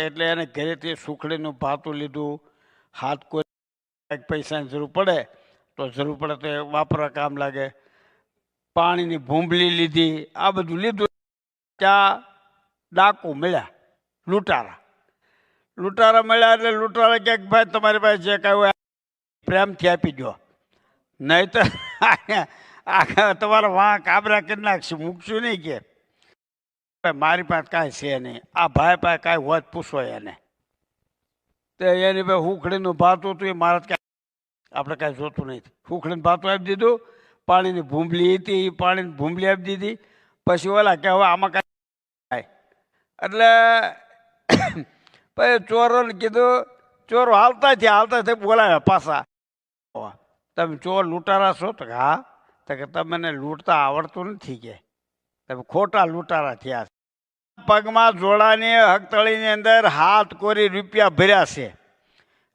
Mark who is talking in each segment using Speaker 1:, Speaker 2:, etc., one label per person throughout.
Speaker 1: એટલે એને ઘરેથી સુખડીનું ભાતું લીધું. હાથ કોઈ કંઈક પૈસાની જરૂર પડે તો એ વાપરવા કામ લાગે. પાણીની ભૂંબલી લીધી, આ બધું લીધું. ત્યાં ડાકુ મળ્યા, લૂંટારા મળ્યા. એટલે લૂંટારા ક્યાંક ભાઈ તમારી પાસે જે કાંઈ હોય પ્રેમથી આપી દો, નહીં તો તમારા વાં કાબરા કરી નાખશું, મૂકશું નહીં. કે મારી પાસે કાંઈ છે નહીં, આ ભાઈ પાસે કાંઈ હોત પૂછો એને. તો એની ભાઈ હુખડીનું ભાતું હતું, એ મારા કાંઈ આપણે કાંઈ જોતું નહીં. હુખડીનું ભાતું આપી દીધું. પાણીની ભૂંબલી હતી, એ પાણીની ભૂંબલી આપી દીધી. પછી ઓલા કે હવે આમાં કાંઈ થાય. એટલે પછી ચોરોને કીધું, ચોરો હાલતા બોલાવ્યા પાછા. તમે ચોર લૂંટારા છો? તો હા. તો કે તમને લૂંટતા આવડતું નથી, કે તમે ખોટા લૂંટારા થયા. પગમાં જોડાની હકતળીની અંદર હાથ કોરી રૂપિયા ભર્યા છે.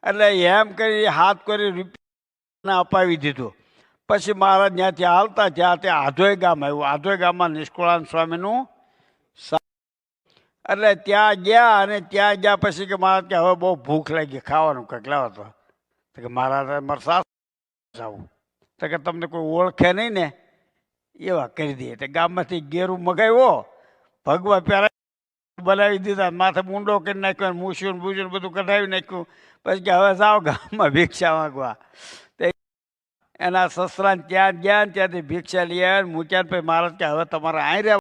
Speaker 1: એટલે એમ કરી હાથ કોરી રૂપિયા અપાવી દીધું. પછી મહારાજ ત્યાંથી હાલતા ત્યાં ત્યાં આધોઈ ગામ આવ્યું. આધોઈ ગામમાં નિષ્કુળાનંદ સ્વામીનું. એટલે ત્યાં ગયા, અને ત્યાં ગયા પછી કે મહારાજ કે હવે બહુ ભૂખ લાગી, ખાવાનું કંઈક લાવો. તો કે મહારાજ મારે સાસ આવું. તો કે તમને કોઈ ઓળખે નહીં ને એવા કરી દે. તો ગામમાંથી ગેરું મગાવ્યો, ભગવા પહેરા બનાવી દીધા, માથે મૂંડો કરી નાખ્યો, મૂછ્યું બૂછ્યું બધું કઢાવી નાખ્યું. પછી કે હવે જાઓ ગામમાં ભિક્ષા માંગવા. એના સસરાને ત્યાં ગયા, ત્યાંથી ભિક્ષા લઈ આવ્યા. મૂક્યા. પછી મહારાજ કે હવે તમારે અહીં રહેવા.